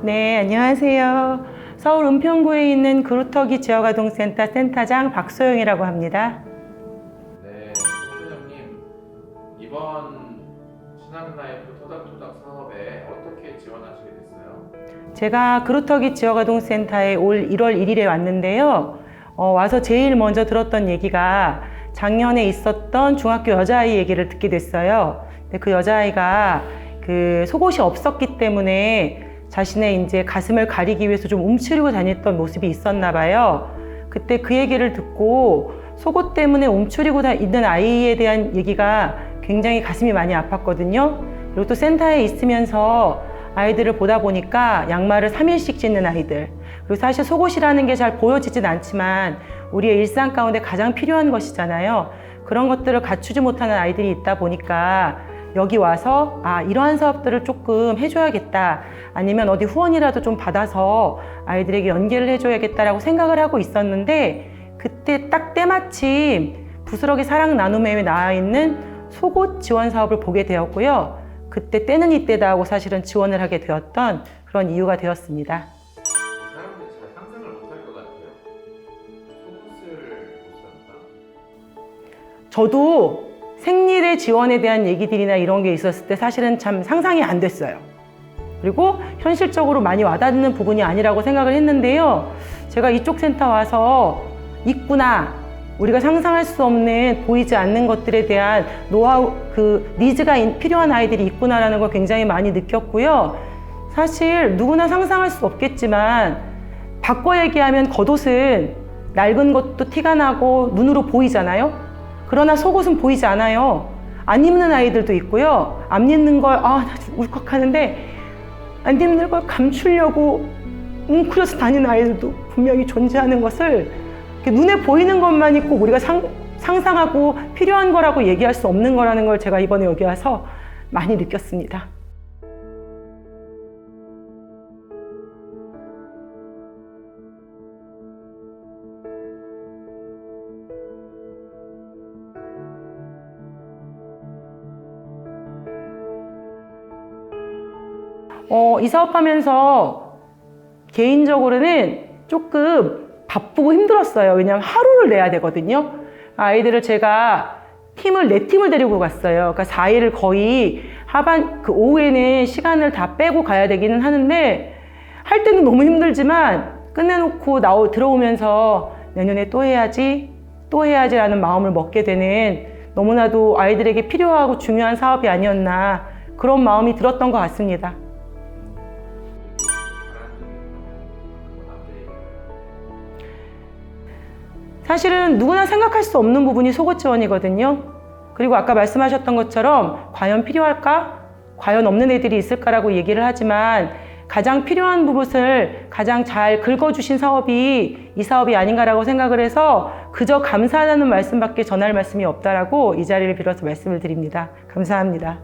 네, 안녕하세요. 서울 은평구에 있는 그루터기 지역아동센터 센터장 박소영이라고 합니다. 네, 센터장님, 이번 신한라이프 토닥토닥 사업에 어떻게 지원하시게 됐어요? 제가 그루터기 지역아동센터에 올 1월 1일에 왔는데요. 와서 제일 먼저 들었던 얘기가 작년에 있었던 중학교 여자아이 얘기를 듣게 됐어요. 근데 그 여자아이가 그 속옷이 없었기 때문에 자신의 이제 가슴을 가리기 위해서 좀 움츠리고 다녔던 모습이 있었나 봐요. 그때 그 얘기를 듣고 속옷 때문에 움츠리고 있는 아이에 대한 얘기가 굉장히 가슴이 많이 아팠거든요. 그리고 또 센터에 있으면서 아이들을 보다 보니까 양말을 3일씩 신는 아이들, 그리고 사실 속옷이라는 게 잘 보여지진 않지만 우리의 일상 가운데 가장 필요한 것이잖아요. 그런 것들을 갖추지 못하는 아이들이 있다 보니까 여기 와서 이러한 사업들을 조금 해줘야겠다, 아니면 어디 후원이라도 좀 받아서 아이들에게 연계를 해줘야겠다라고 생각을 하고 있었는데, 그때 딱 때마침 부스러기 사랑 나눔회에 나와 있는 속옷 지원 사업을 보게 되었고요. 그때 때는 이때다 하고 사실은 지원을 하게 되었던 그런 이유가 되었습니다. 사람들이 잘 상상을 못할 것 같아요. 속옷을 못 산다? 저도 생리대 지원에 대한 얘기들이나 이런 게 있었을 때 사실은 참 상상이 안 됐어요. 그리고 현실적으로 많이 와닿는 부분이 아니라고 생각을 했는데요. 제가 이쪽 센터 와서 있구나, 우리가 상상할 수 없는, 보이지 않는 것들에 대한 노하우, 그 니즈가 필요한 아이들이 있구나라는 걸 굉장히 많이 느꼈고요. 사실 누구나 상상할 수 없겠지만 바꿔 얘기하면 겉옷은 낡은 것도 티가 나고 눈으로 보이잖아요. 그러나 속옷은 보이지 않아요. 안 입는 아이들도 있고요. 안 입는 걸 나 울컥하는데 안 입는 걸 감추려고 웅크려서 다니는 아이들도 분명히 존재하는 것을 눈에 보이는 것만 있고 우리가 상상하고 필요한 거라고 얘기할 수 없는 거라는 걸 제가 이번에 여기 와서 많이 느꼈습니다. 이 사업하면서 개인적으로는 조금 바쁘고 힘들었어요. 왜냐하면 하루를 내야 되거든요. 아이들을 제가 네 팀을 데리고 갔어요. 그러니까 4일을 거의 오후에는 시간을 다 빼고 가야 되기는 하는데, 할 때는 너무 힘들지만 끝내놓고 들어오면서 내년에 또 해야지 라는 마음을 먹게 되는, 너무나도 아이들에게 필요하고 중요한 사업이 아니었나, 그런 마음이 들었던 것 같습니다. 사실은 누구나 생각할 수 없는 부분이 속옷 지원이거든요. 그리고 아까 말씀하셨던 것처럼 과연 필요할까? 과연 없는 애들이 있을까라고 얘기를 하지만 가장 필요한 부분을 가장 잘 긁어주신 사업이 이 사업이 아닌가라고 생각을 해서 그저 감사하다는 말씀밖에 전할 말씀이 없다라고 이 자리를 빌어서 말씀을 드립니다. 감사합니다.